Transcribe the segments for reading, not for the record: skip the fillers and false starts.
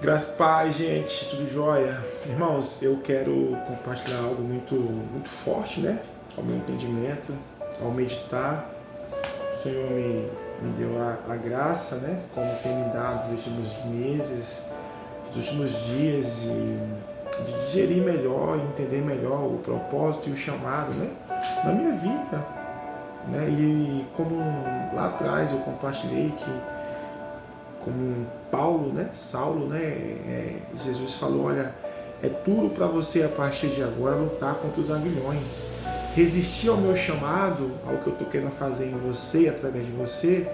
Graças a paz, gente, tudo jóia? Irmãos, eu quero compartilhar algo muito forte, né? Ao meu entendimento, ao meditar. O Senhor me deu a graça, né? Como tem me dado nos últimos meses, nos últimos dias, de digerir melhor, entender melhor o propósito e o chamado, né? Na minha vida, né? E como lá atrás eu compartilhei que como Paulo, né, Saulo, né, Jesus falou, olha, é duro para você a partir de agora lutar contra os aguilhões. Resistir ao meu chamado, ao que eu estou querendo fazer em você e através de você,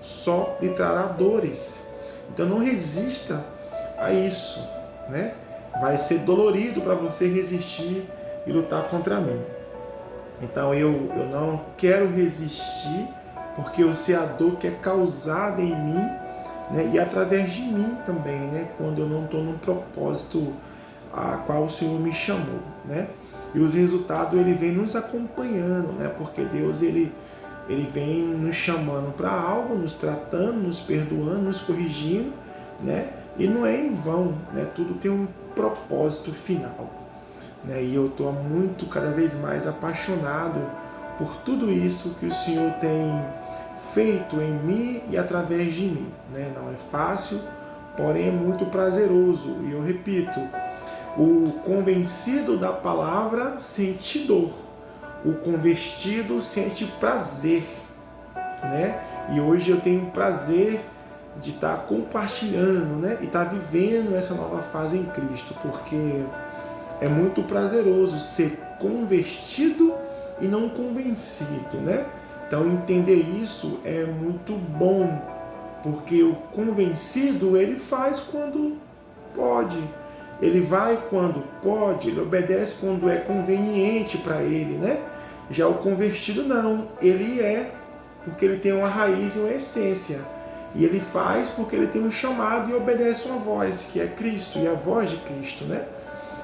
só lhe trará dores. Então não resista a isso, né? Vai ser dolorido para você resistir e lutar contra mim. Então eu não quero resistir, porque eu sei a dor que é causada em mim, né, e através de mim também, né, quando eu não estou no propósito a qual o Senhor me chamou, né? E os resultados ele vem nos acompanhando, né? Porque Deus ele vem nos chamando para algo, nos tratando, nos perdoando, nos corrigindo, né? E não é em vão, né? Tudo tem um propósito final, né? E eu estou muito, cada vez mais apaixonado por tudo isso que o Senhor tem feito em mim e através de mim, né? Não é fácil, porém é muito prazeroso. E eu repito, o convencido da palavra sente dor, o convertido sente prazer, né? E hoje eu tenho prazer de estar compartilhando, né? E estar vivendo essa nova fase em Cristo, porque é muito prazeroso ser convertido e não convencido, né? Então entender isso é muito bom, porque o convencido ele faz quando pode, ele vai quando pode, ele obedece quando é conveniente para ele, né? Já o convertido não, ele é porque ele tem uma raiz e uma essência. E ele faz porque ele tem um chamado e obedece uma voz, que é Cristo, e a voz de Cristo, né?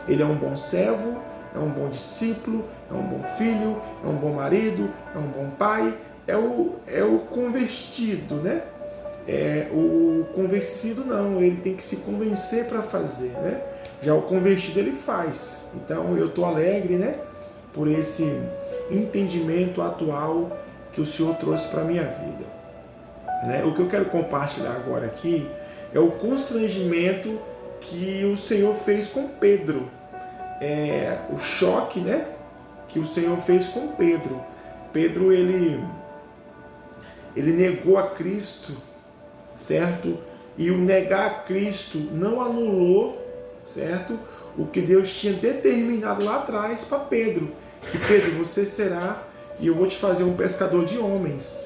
Ele é um bom servo, é um bom discípulo, é um bom filho, é um bom marido, é um bom pai, é o convertido, né? O convencido não, ele tem que se convencer para fazer, né? Já o convertido ele faz. Então eu estou alegre, né? Por esse entendimento atual que o Senhor trouxe para a minha vida, né? O que eu quero compartilhar agora aqui é o constrangimento que o Senhor fez com Pedro, o choque, né, que o Senhor fez com Pedro. Pedro ele negou a Cristo, certo? E o negar a Cristo não anulou, certo? O que Deus tinha determinado lá atrás para Pedro, que Pedro, você será e eu vou te fazer um pescador de homens,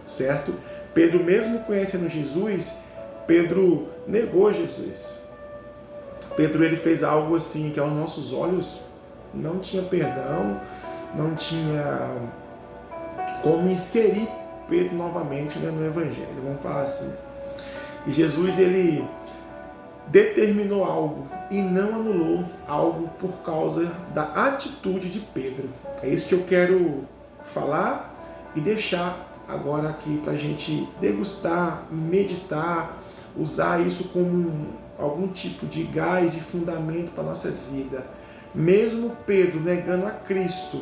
certo? Pedro, mesmo conhecendo Jesus, Pedro negou Jesus. Pedro ele fez algo assim que aos nossos olhos não tinha perdão, não tinha como inserir Pedro novamente, né, no Evangelho, vamos falar assim. E Jesus ele determinou algo e não anulou algo por causa da atitude de Pedro. É isso que eu quero falar e deixar agora aqui para a gente degustar, meditar, usar isso como algum tipo de gás e fundamento para nossas vidas. Mesmo Pedro negando a Cristo,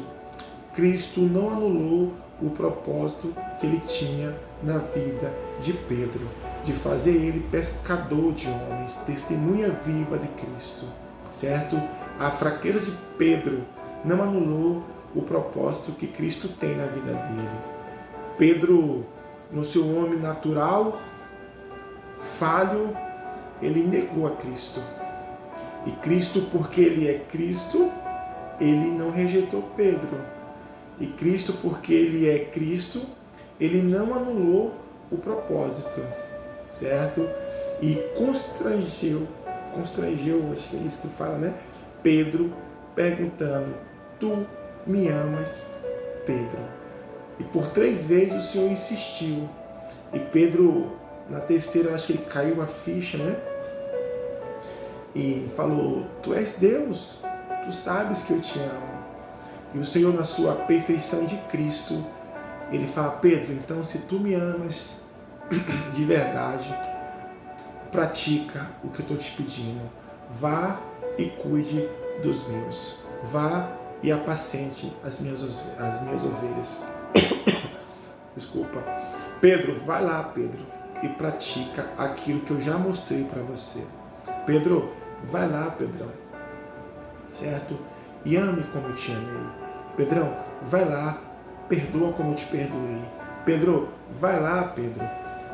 Cristo não anulou o propósito que ele tinha na vida de Pedro, de fazer ele pescador de homens, testemunha viva de Cristo, certo? A fraqueza de Pedro não anulou o propósito que Cristo tem na vida dele. Pedro, no seu homem natural, falho, ele negou a Cristo. E Cristo, porque ele é Cristo, ele não rejeitou Pedro. E Cristo, porque ele é Cristo, ele não anulou o propósito, certo? E constrangeu, acho que é isso que fala, né? Pedro perguntando, tu me amas, Pedro? E por 3 vezes o Senhor insistiu. E Pedro, na terceira, acho que ele caiu a ficha, né? E falou, tu és Deus, tu sabes que eu te amo. E o Senhor, na sua perfeição de Cristo, ele fala, Pedro, então se tu me amas de verdade, pratica o que eu estou te pedindo. Vá e cuide dos meus. Vá e apacente as minhas ovelhas. Desculpa. Pedro, vai lá, Pedro, e pratica aquilo que eu já mostrei para você. Pedro, vai lá, Pedrão, certo? E ame como eu te amei. Pedrão, vai lá, perdoa como eu te perdoei. Pedro, vai lá, Pedro,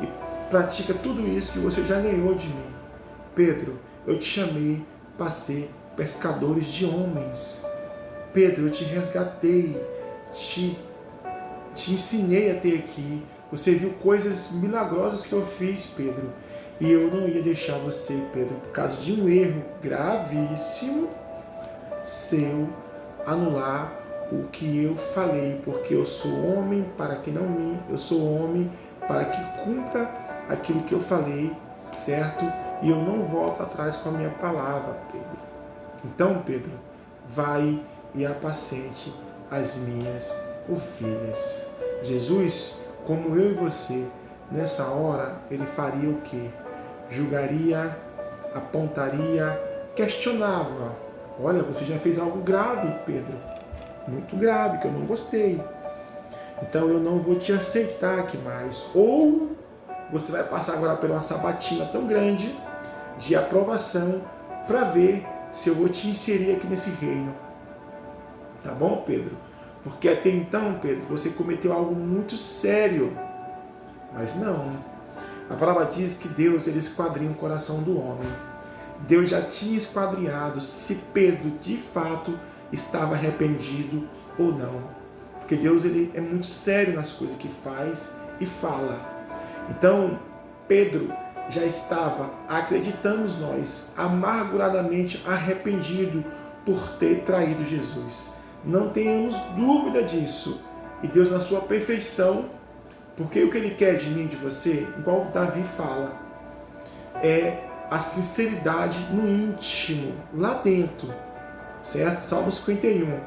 e pratica tudo isso que você já ganhou de mim. Pedro, eu te chamei para ser pescadores de homens. Pedro, eu te resgatei, te ensinei até aqui. Você viu coisas milagrosas que eu fiz, Pedro. E eu não ia deixar você, Pedro, por causa de um erro gravíssimo seu, anular o que eu falei, porque eu sou homem para que não minta, eu sou homem para que cumpra aquilo que eu falei, certo? E eu não volto atrás com a minha palavra, Pedro. Então, Pedro, vai e apacente as minhas ovelhas. Jesus, como eu e você, nessa hora, ele faria o quê? Julgaria, apontaria, questionava. Olha, você já fez algo grave, Pedro. Muito grave, que eu não gostei. Então eu não vou te aceitar aqui mais. Ou você vai passar agora por uma sabatina tão grande de aprovação para ver se eu vou te inserir aqui nesse reino. Tá bom, Pedro? Porque até então, Pedro, você cometeu algo muito sério. Mas não. A palavra diz que Deus, ele esquadrinha o coração do homem. Deus já tinha esquadrinhado se Pedro, de fato, estava arrependido ou não. Porque Deus, ele é muito sério nas coisas que faz e fala. Então, Pedro já estava, acreditamos nós, amarguradamente arrependido por ter traído Jesus. Não tenhamos dúvida disso. E Deus, na sua perfeição, porque o que Ele quer de mim, de você, igual Davi fala, é a sinceridade no íntimo, lá dentro, certo? Salmo 51.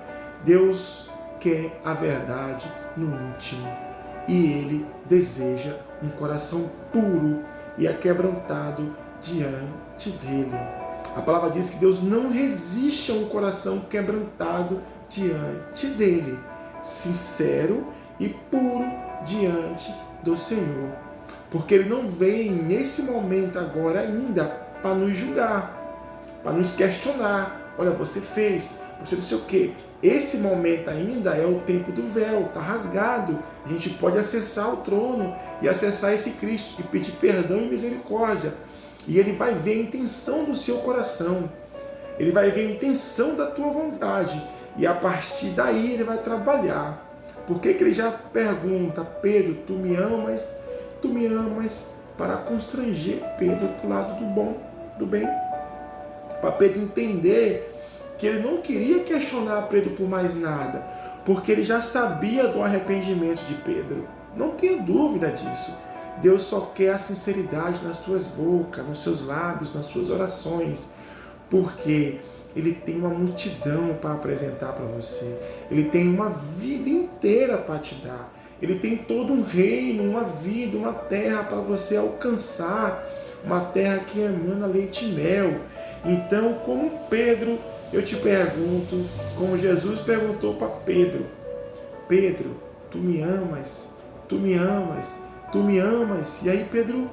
Deus quer a verdade no íntimo e Ele deseja um coração puro e aquebrantado diante dEle. A palavra diz que Deus não resiste a um coração quebrantado diante dEle, sincero e puro diante do Senhor. Porque Ele não vem nesse momento agora ainda para nos julgar, para nos questionar. Olha, você fez, você não sei o quê. Esse momento ainda é o tempo do véu, está rasgado. A gente pode acessar o trono e acessar esse Cristo e pedir perdão e misericórdia. E Ele vai ver a intenção do seu coração. Ele vai ver a intenção da tua vontade. E a partir daí Ele vai trabalhar. Por que Ele já pergunta, Pedro, tu me amas? Tu me amas para constranger Pedro para o lado do bom, do bem. Para Pedro entender que ele não queria questionar Pedro por mais nada, porque ele já sabia do arrependimento de Pedro. Não tenha dúvida disso. Deus só quer a sinceridade nas suas bocas, nos seus lábios, nas suas orações, porque Ele tem uma multidão para apresentar para você. Ele tem uma vida inteira para te dar. Ele tem todo um reino, uma vida, uma terra para você alcançar, uma terra que emana leite e mel. Então, como Pedro, eu te pergunto, como Jesus perguntou para Pedro, Pedro, tu me amas? Tu me amas? Tu me amas? E aí Pedro,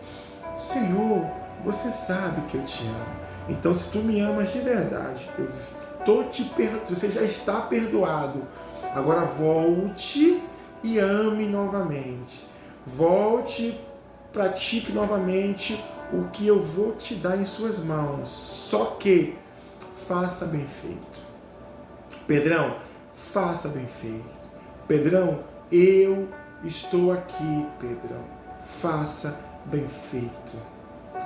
Senhor, você sabe que eu te amo. Então, se tu me amas de verdade, você já está perdoado. Agora volte e ame novamente. Volte, pratique novamente o que eu vou te dar em suas mãos. Só que faça bem feito. Pedrão, faça bem feito. Pedrão, eu estou aqui, Pedrão. Faça bem feito.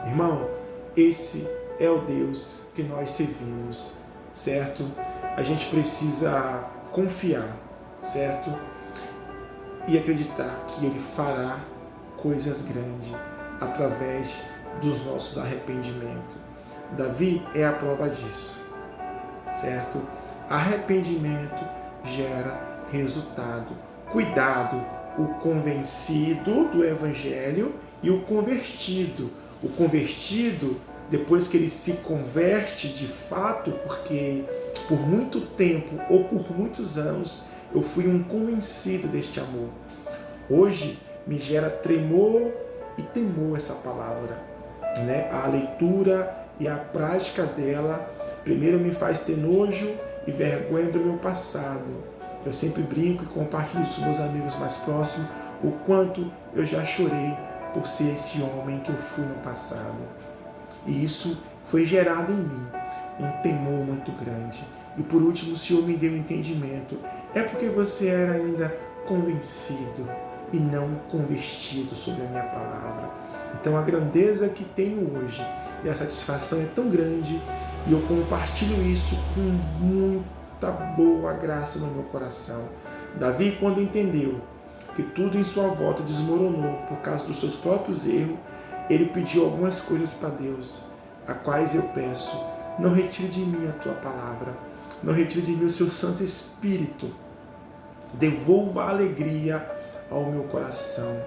Irmão, esse é o Deus que nós servimos, certo? A gente precisa confiar, certo? E acreditar que Ele fará coisas grandes através dos nossos arrependimentos. Davi é a prova disso, certo? Arrependimento gera resultado. Cuidado, o convencido do Evangelho e o convertido. O convertido, depois que ele se converte de fato, porque por muito tempo ou por muitos anos eu fui um convencido deste amor. Hoje me gera tremor e temor essa palavra, né? A leitura e a prática dela, primeiro me faz ter nojo e vergonha do meu passado. Eu sempre brinco e compartilho isso com meus amigos mais próximos, o quanto eu já chorei por ser esse homem que eu fui no passado. E isso foi gerado em mim um temor muito grande. E por último, o Senhor me deu entendimento. É porque você era ainda convencido e não convertido sobre a minha palavra. Então a grandeza que tenho hoje e a satisfação é tão grande e eu compartilho isso com muita boa graça no meu coração. Davi, quando entendeu que tudo em sua volta desmoronou por causa dos seus próprios erros, ele pediu algumas coisas para Deus, a quais eu peço: não retire de mim a tua palavra, não retire de mim o seu Santo Espírito, devolva a alegria ao meu coração,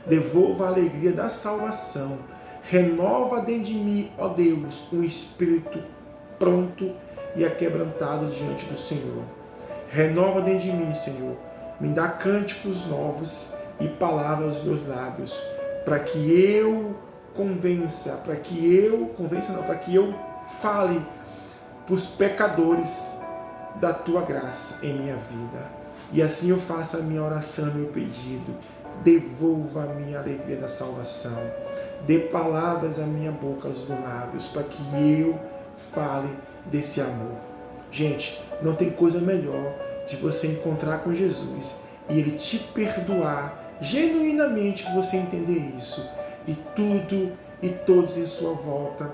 devolva a alegria da salvação, renova dentro de mim, ó Deus, um espírito pronto e aquebrantado diante do Senhor. Renova dentro de mim, Senhor, me dá cânticos novos e palavras aos meus lábios, para que eu para que eu fale para os pecadores da tua graça em minha vida. E assim eu faço a minha oração, meu pedido. Devolva a minha alegria da salvação. Dê palavras à minha boca, aos meus lábios, para que eu fale desse amor. Gente, não tem coisa melhor de você encontrar com Jesus e Ele te perdoar genuinamente, que você entender isso. E tudo e todos em sua volta,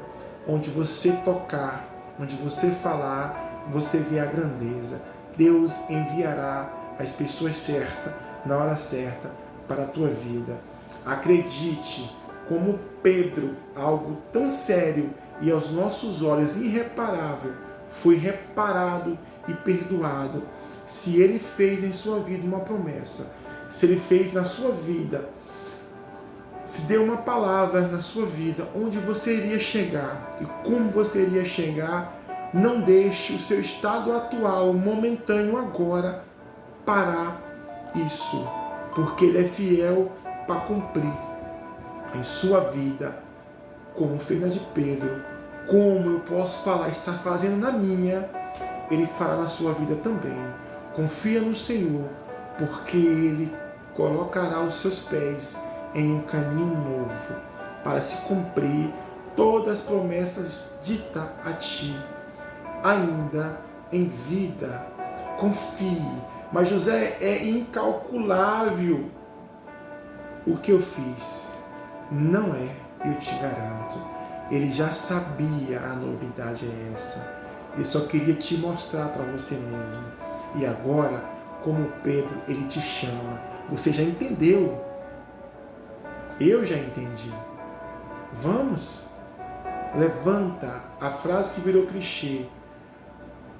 onde você tocar, onde você falar, você vê a grandeza. Deus enviará as pessoas certas, na hora certa, para a tua vida. Acredite, como Pedro, algo tão sério e aos nossos olhos irreparável, foi reparado e perdoado. Se ele fez em sua vida uma promessa, se ele fez na sua vida, se deu uma palavra na sua vida, onde você iria chegar e como você iria chegar, não deixe o seu estado atual, momentâneo agora, parar isso, porque Ele é fiel para cumprir em sua vida, como fez na de Pedro, como eu posso falar, está fazendo na minha, Ele fará na sua vida também. Confia no Senhor, porque Ele colocará os seus pés em um caminho novo, para se cumprir todas as promessas ditas a ti, ainda em vida. Confie. Mas José, é incalculável o que eu fiz. Não é, eu te garanto. Ele já sabia, a novidade é essa. Ele só queria te mostrar para você mesmo. E agora, como Pedro, ele te chama. Você já entendeu. Eu já entendi. Vamos. Levanta. A frase que virou clichê.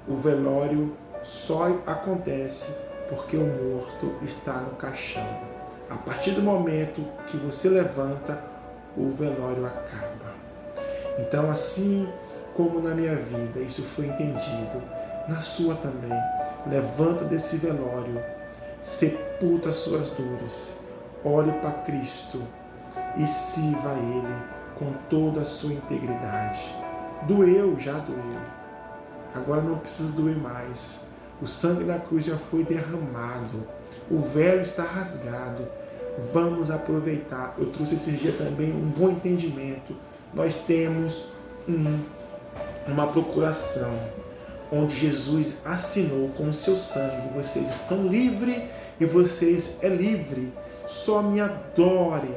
O velório só acontece porque o morto está no caixão. A partir do momento que você levanta, o velório acaba. Então, assim como na minha vida isso foi entendido, na sua também. Levanta desse velório, sepulta as suas dores, olhe para Cristo e sirva a Ele com toda a sua integridade. Doeu, já doeu. Agora não precisa doer mais. O sangue da cruz já foi derramado. O véu está rasgado. Vamos aproveitar. Eu trouxe esse dia também um bom entendimento. Nós temos uma procuração, onde Jesus assinou com o seu sangue. Vocês estão livres e vocês é livre. Só me adore.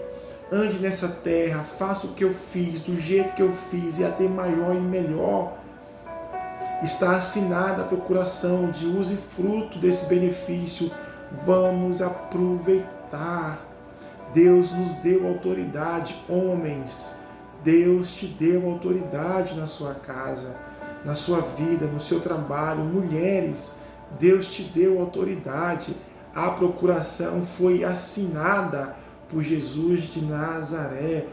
Ande nessa terra, faça o que eu fiz, do jeito que eu fiz e até maior e melhor. Está assinada a procuração de use fruto desse benefício. Vamos aproveitar. Deus nos deu autoridade, homens. Deus te deu autoridade na sua casa, na sua vida, no seu trabalho. Mulheres, Deus te deu autoridade. A procuração foi assinada por Jesus de Nazaré.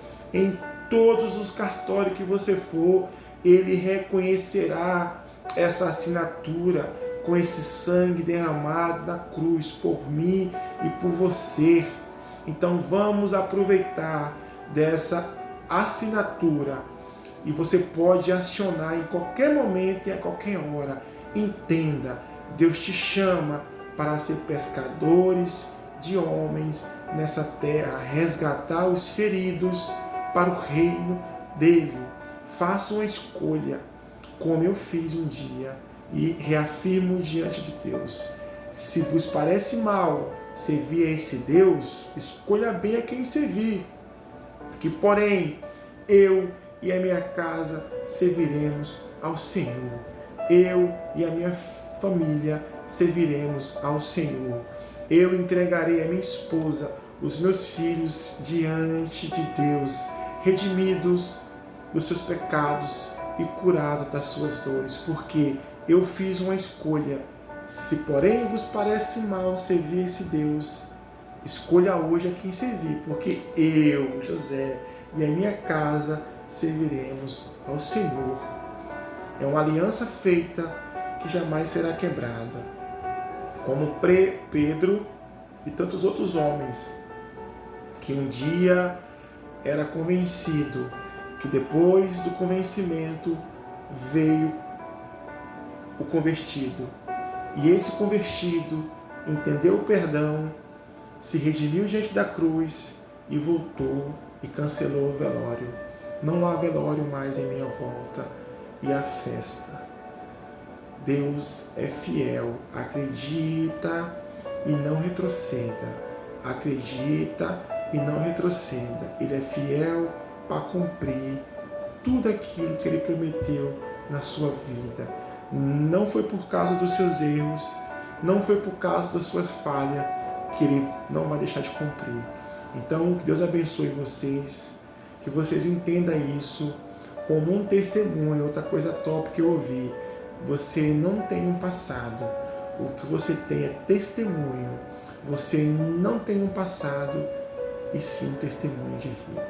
todos os cartórios que você for, ele reconhecerá essa assinatura com esse sangue derramado na cruz por mim e por você. Então vamos aproveitar dessa assinatura e você pode acionar em qualquer momento e a qualquer hora. Entenda, Deus te chama para ser pescadores de homens nessa terra, resgatar os feridos para o reino dele. Faça uma escolha, como eu fiz um dia, e reafirmo diante de Deus. Se vos parece mal servir a esse Deus, escolha bem a quem servir. Que, porém, eu e a minha casa serviremos ao Senhor. Eu e a minha família serviremos ao Senhor. Eu entregarei a minha esposa, os meus filhos diante de Deus, redimidos dos seus pecados e curados das suas dores, porque eu fiz uma escolha. Se, porém, vos parece mal servir esse Deus, escolha hoje a quem servir, porque eu, José, e a minha casa serviremos ao Senhor. É uma aliança feita que jamais será quebrada. Como Pedro e tantos outros homens que um dia era convencido, que depois do convencimento veio o convertido. E esse convertido entendeu o perdão, se redimiu diante da cruz e voltou e cancelou o velório. Não há velório mais em minha volta e a festa. Deus é fiel, acredita e não retroceda. Acredita e não retroceda. Ele é fiel para cumprir tudo aquilo que Ele prometeu na sua vida. Não foi por causa dos seus erros, não foi por causa das suas falhas que Ele não vai deixar de cumprir. Então, que Deus abençoe vocês, que vocês entendam isso como um testemunho. Outra coisa top que eu ouvi: você não tem um passado, o que você tem é testemunho. Você não tem um passado, e sim testemunho de vida.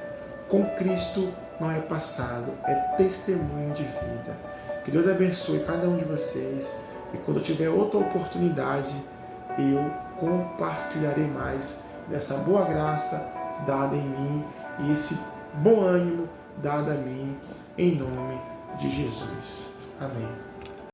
Com Cristo não é passado, é testemunho de vida. Que Deus abençoe cada um de vocês, e quando eu tiver outra oportunidade, eu compartilharei mais dessa boa graça dada em mim e esse bom ânimo dado a mim, em nome de Jesus. Amém.